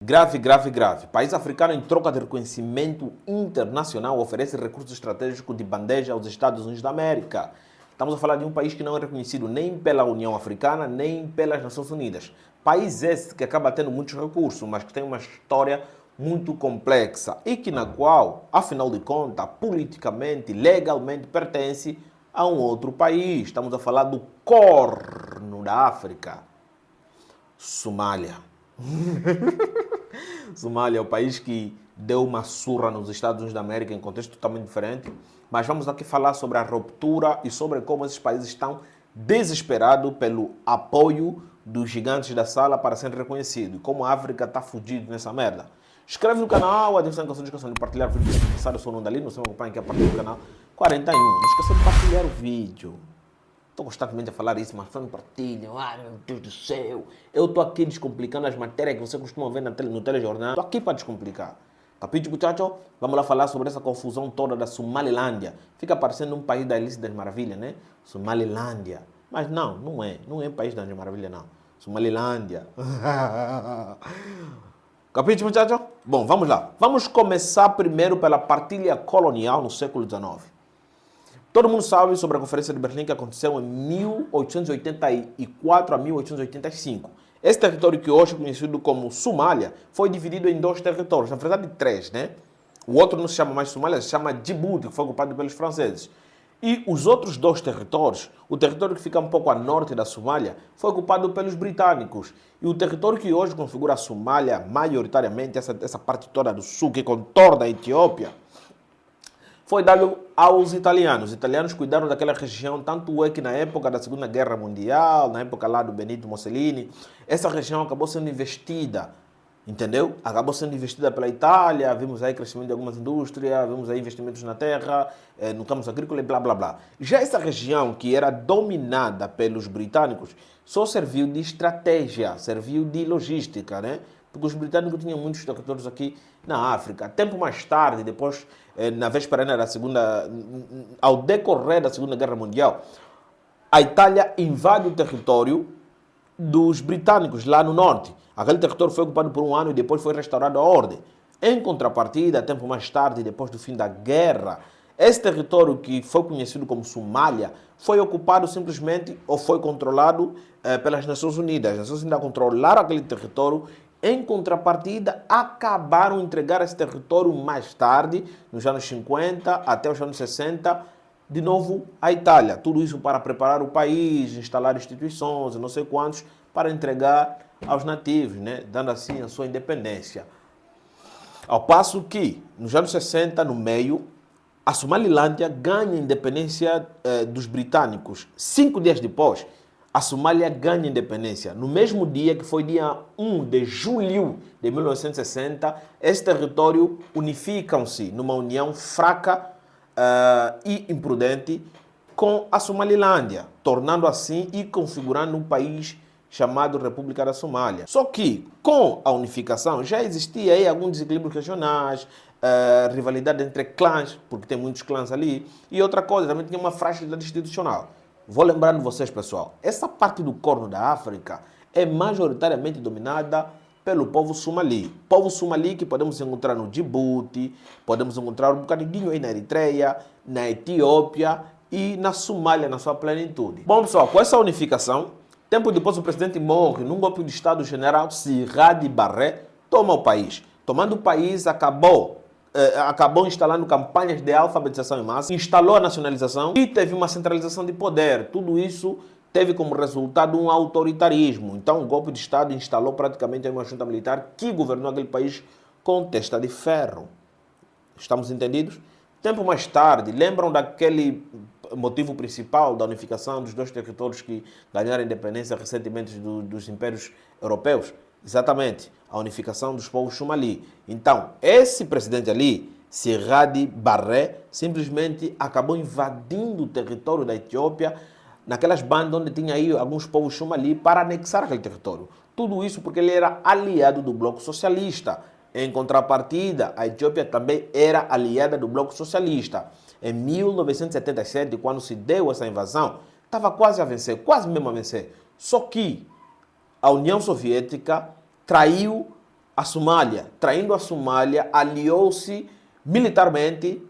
Grave, grave, grave. País africano, em troca de reconhecimento internacional, oferece recursos estratégicos de bandeja aos Estados Unidos da América. Estamos a falar de um país que não é reconhecido nem pela União Africana, nem pelas Nações Unidas. País esse que acaba tendo muitos recursos, mas que tem uma história muito complexa e que na qual, afinal de contas, politicamente, legalmente, pertence a um outro país. Estamos a falar do Corno da África, Somália. Somália é o país que deu uma surra nos Estados Unidos da América em contexto totalmente diferente. Mas vamos aqui falar sobre a ruptura e sobre como esses países estão desesperados pelo apoio dos gigantes da sala para serem reconhecidos. E como a África está fudida nessa merda. Inscreve no canal, atenção a notificação de partilhar o vídeo. Eu sou o Nondalino, você me acompanha aqui a partir do canal 41. Não esqueça de partilhar o vídeo. Estou constantemente a falar isso, mas não partilham. Ai, meu Deus do céu. Eu estou aqui descomplicando as matérias que você costuma ver no telejornal. Estou aqui para descomplicar. Capítulo, muchacho? Vamos lá falar sobre essa confusão toda da Somalilândia. Fica parecendo um país da Alice das Maravilhas, né? Somalilândia. Mas não, não é. Não é um país das Maravilhas, não. Somalilândia. Capítulo, muchacho? Bom, vamos lá. Vamos começar primeiro pela partilha colonial no século XIX. Todo mundo sabe sobre a Conferência de Berlim que aconteceu em 1884 a 1885. Esse território que hoje é conhecido como Somália foi dividido em dois territórios, na verdade três, né? O outro não se chama mais Somália, se chama Djibouti, que foi ocupado pelos franceses. E os outros dois territórios, o território que fica um pouco a norte da Somália, foi ocupado pelos britânicos. E o território que hoje configura a Somália, maioritariamente, essa parte toda do sul que contorna a Etiópia, foi dado aos italianos. Os italianos cuidaram daquela região, tanto é que na época da Segunda Guerra Mundial, na época lá do Benito Mussolini, essa região acabou sendo investida, entendeu? Acabou sendo investida pela Itália, vimos aí crescimento de algumas indústrias, vimos aí investimentos na terra, no campo agrícola e blá blá blá. Já essa região que era dominada pelos britânicos, só serviu de estratégia, serviu de logística, né? Porque os britânicos tinham muitos territórios aqui na África. Tempo mais tarde, depois, na véspera da segunda, ao decorrer da Segunda Guerra Mundial, a Itália invade o território dos britânicos lá no norte. Aquele território foi ocupado por um ano e depois foi restaurado a ordem. Em contrapartida, tempo mais tarde, depois do fim da guerra, esse território que foi conhecido como Somália foi ocupado simplesmente ou foi controlado pelas Nações Unidas. As Nações Unidas controlaram aquele território. Em contrapartida, acabaram de entregar esse território mais tarde, nos anos 50 até os anos 60, de novo à Itália. Tudo isso para preparar o país, instalar instituições, não sei quantos, para entregar aos nativos, né? Dando assim a sua independência. Ao passo que, nos anos 60, no meio, a Somalilândia ganha a independência dos britânicos. 5 dias depois, a Somália ganha independência. No mesmo dia, que foi dia 1 de julho de 1960, esse território unificam-se numa união fraca e imprudente com a Somalilândia, tornando assim e configurando um país chamado República da Somália. Só que, com a unificação, já existia aí alguns desequilíbrios regionais, rivalidade entre clãs, porque tem muitos clãs ali, e outra coisa, também tinha uma fragilidade institucional. Vou lembrando vocês, pessoal, essa parte do Corno da África é majoritariamente dominada pelo povo somali. Povo somali que podemos encontrar no Djibouti, podemos encontrar um bocadinho aí na Eritreia, na Etiópia e na Somália, na sua plenitude. Bom, pessoal, com essa unificação, tempo depois o presidente morre num golpe de Estado, o general Sirhadi Barre toma o país. Tomando o país, acabou instalando campanhas de alfabetização em massa, instalou a nacionalização e teve uma centralização de poder. Tudo isso teve como resultado um autoritarismo. Então, o golpe de Estado instalou praticamente uma junta militar que governou aquele país com testa de ferro. Estamos entendidos? Tempo mais tarde, lembram daquele motivo principal da unificação dos dois territórios que ganharam a independência recentemente dos impérios europeus? Exatamente, a unificação dos povos somali. Então, esse presidente ali, Sirhadi Barre, simplesmente acabou invadindo o território da Etiópia, naquelas bandas onde tinha aí alguns povos somali, para anexar aquele território. Tudo isso porque ele era aliado do Bloco Socialista. Em contrapartida, a Etiópia também era aliada do Bloco Socialista. Em 1977, quando se deu essa invasão, estava quase a vencer, quase mesmo a vencer. Só que a União Soviética traiu a Somália. Traindo a Somália, aliou-se militarmente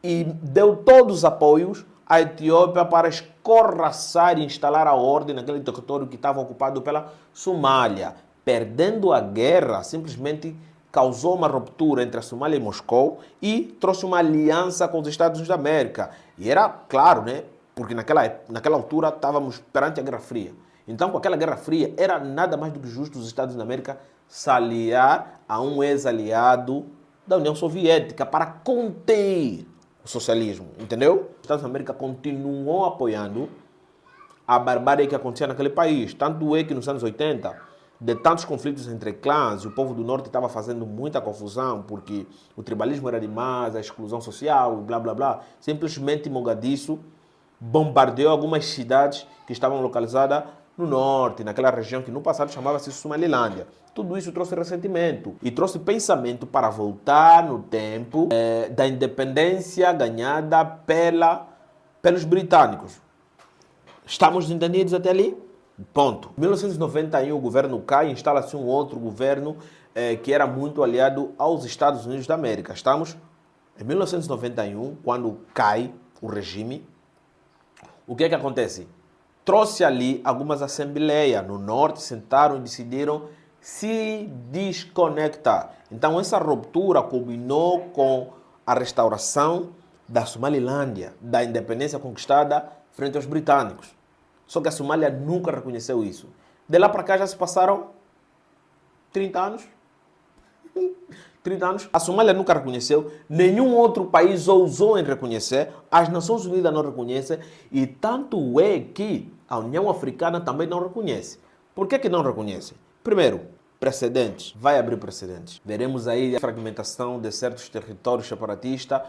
e deu todos os apoios à Etiópia para escorraçar e instalar a ordem naquele território que estava ocupado pela Somália. Perdendo a guerra, simplesmente causou uma ruptura entre a Somália e Moscou e trouxe uma aliança com os Estados Unidos da América. E era claro, né? Porque naquela altura estávamos perante a Guerra Fria. Então, com aquela Guerra Fria, era nada mais do que justo os Estados Unidos da América se aliar a um ex-aliado da União Soviética para conter o socialismo, entendeu? Os Estados Unidos da América continuou apoiando a barbárie que acontecia naquele país. Tanto é que nos anos 80, de tantos conflitos entre clãs, o povo do norte estava fazendo muita confusão, porque o tribalismo era demais, a exclusão social, blá blá blá. Simplesmente Mogadiscio bombardeou algumas cidades que estavam localizadas no norte, naquela região que no passado chamava-se Somalilândia. Tudo isso trouxe ressentimento e trouxe pensamento para voltar no tempo da independência ganhada pelos britânicos. Estamos entendidos até ali? Ponto. Em 1991 o governo cai e instala-se um outro governo que era muito aliado aos Estados Unidos da América. Estamos em 1991, quando cai o regime, o que é que acontece? Trouxe ali algumas assembleias no norte, sentaram e decidiram se desconectar. Então essa ruptura culminou com a restauração da Somalilândia, da independência conquistada frente aos britânicos. Só que a Somália nunca reconheceu isso. De lá para cá já se passaram 30 anos. 30 anos. A Somália nunca reconheceu, nenhum outro país ousou em reconhecer, as Nações Unidas não reconhecem e tanto é que a União Africana também não reconhece. Por que não reconhece? Primeiro, precedentes. Vai abrir precedentes. Veremos aí a fragmentação de certos territórios separatistas,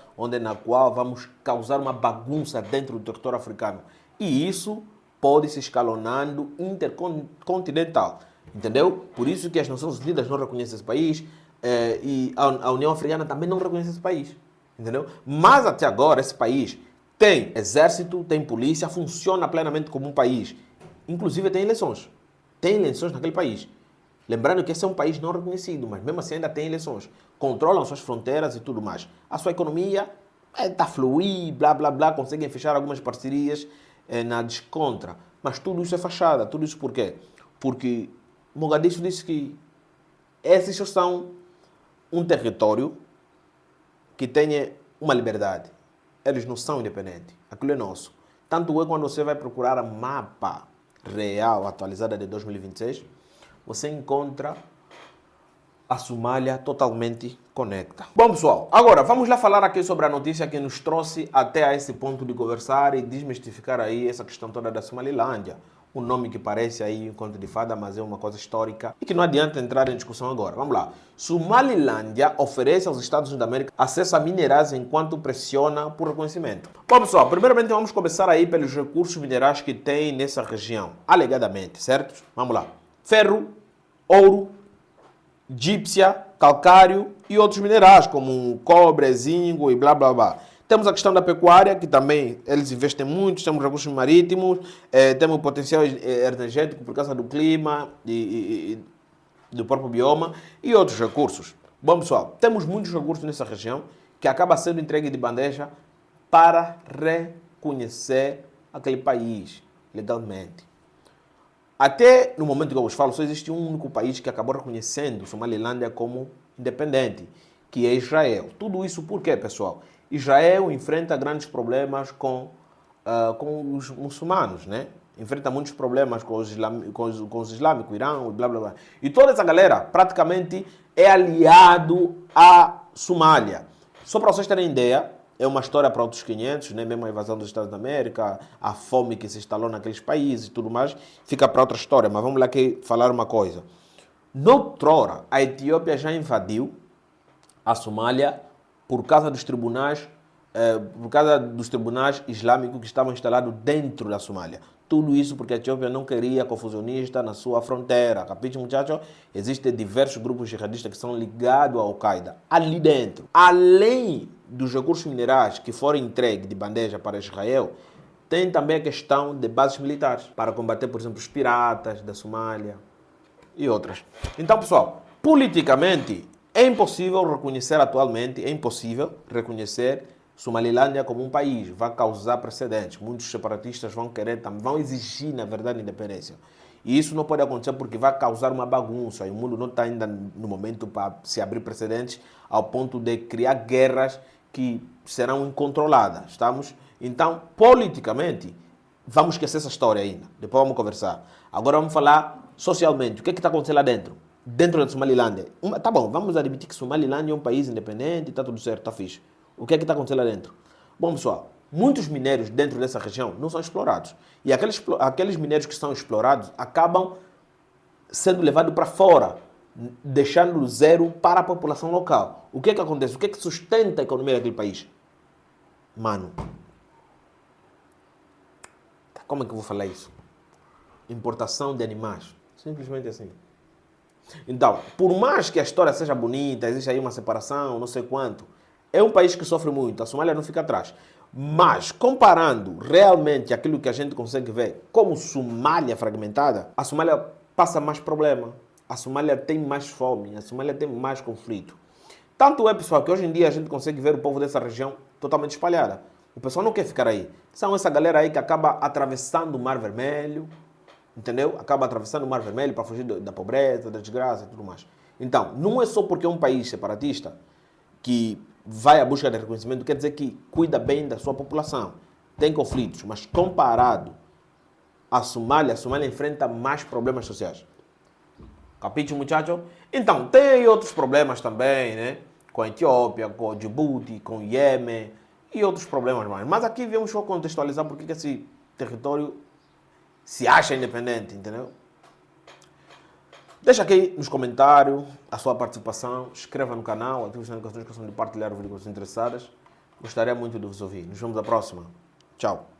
na qual vamos causar uma bagunça dentro do território africano. E isso pode se escalonando intercontinental. Entendeu? Por isso que as Nações Unidas não reconhecem esse país, e a União Africana também não reconhece esse país, entendeu? Mas até agora esse país tem exército, tem polícia, funciona plenamente como um país. Inclusive tem eleições naquele país. Lembrando que esse é um país não reconhecido, mas mesmo assim ainda tem eleições. Controlam suas fronteiras e tudo mais. A sua economia está a fluir, blá blá blá, conseguem fechar algumas parcerias na descontra. Mas tudo isso é fachada. Tudo isso por quê? Porque Mogadiscio disse que esses são um território que tenha uma liberdade. Eles não são independentes. Aquilo é nosso. Tanto é quando você vai procurar a mapa real atualizada de 2026, você encontra a Somália totalmente conecta. Bom, pessoal, agora vamos lá falar aqui sobre a notícia que nos trouxe até a esse ponto de conversar e desmistificar aí essa questão toda da Somalilândia. Um nome que parece aí um conto de fada, mas é uma coisa histórica e que não adianta entrar em discussão agora. Vamos lá. Somalilândia oferece aos Estados Unidos da América acesso a minerais enquanto pressiona por reconhecimento. Bom, pessoal, primeiramente vamos começar aí pelos recursos minerais que tem nessa região, alegadamente, certo? Vamos lá. Ferro, ouro, gípsia, calcário e outros minerais como cobre, zinco e blá blá blá. Temos a questão da pecuária, que também eles investem muito, temos recursos marítimos, temos potencial energético por causa do clima e do próprio bioma e outros recursos. Bom, pessoal, temos muitos recursos nessa região que acaba sendo entregue de bandeja para reconhecer aquele país legalmente. Até no momento que eu vos falo, só existe um único país que acabou reconhecendo Somalilândia como independente, que é Israel. Tudo isso por quê, pessoal? Israel enfrenta grandes problemas com os muçulmanos, né? Enfrenta muitos problemas com os islâmicos, Irã, blá blá blá. E toda essa galera praticamente é aliado à Somália. Só para vocês terem ideia, é uma história para outros 500, né? Mesmo a invasão dos Estados da América, a fome que se instalou naqueles países e tudo mais, fica para outra história. Mas vamos lá aqui falar uma coisa. Noutrora, a Etiópia já invadiu a Somália por causa dos tribunais islâmicos que estavam instalados dentro da Somália. Tudo isso porque a Etiópia não queria confusionista na sua fronteira. Capite, muchachos? Existem diversos grupos jihadistas que são ligados à Al-Qaeda ali dentro. Além dos recursos minerais que foram entregues de bandeja para Israel, tem também a questão de bases militares para combater, por exemplo, os piratas da Somália e outras. Então, pessoal, Politicamente, é impossível reconhecer atualmente, é impossível reconhecer Somalilândia como um país. Vai causar precedentes. Muitos separatistas vão querer, vão exigir, na verdade, independência. E isso não pode acontecer porque vai causar uma bagunça. E o mundo não está ainda no momento para se abrir precedentes ao ponto de criar guerras que serão incontroladas. Estamos? Então, politicamente, vamos esquecer essa história ainda. Depois vamos conversar. Agora vamos falar socialmente. O que está acontecendo lá dentro? Dentro da Somalilândia. Tá bom, vamos admitir que Somalilândia é um país independente, está tudo certo, está fixe. O que está acontecendo lá dentro? Bom, pessoal, muitos minérios dentro dessa região não são explorados. E aqueles minérios que são explorados acabam sendo levados para fora, deixando zero para a população local. O que acontece? O que sustenta a economia daquele país? Mano, como é que eu vou falar isso? Importação de animais. Simplesmente assim. Então, por mais que a história seja bonita, existe aí uma separação, não sei quanto, é um país que sofre muito, a Somália não fica atrás. Mas, comparando realmente aquilo que a gente consegue ver como Somália fragmentada, a Somália passa mais problema, a Somália tem mais fome, a Somália tem mais conflito. Tanto é, pessoal, que hoje em dia a gente consegue ver o povo dessa região totalmente espalhada. O pessoal não quer ficar aí. São essa galera aí que acaba atravessando o Mar Vermelho, entendeu? Acaba atravessando o Mar Vermelho para fugir da pobreza, da desgraça e tudo mais. Então, não é só porque é um país separatista que vai à busca de reconhecimento, quer dizer que cuida bem da sua população. Tem conflitos, mas comparado à Somália, a Somália enfrenta mais problemas sociais. Capite, muchacho? Então, tem outros problemas também, né? Com a Etiópia, com o Djibouti, com o Iêmen e outros problemas mais. Mas aqui viemos só contextualizar porque esse território se acha independente, entendeu? Deixa aqui nos comentários a sua participação, inscreva no canal, ative as notificações que são de partilhar o vídeo com os interessados. Gostaria muito de vos ouvir. Nos vemos na próxima. Tchau.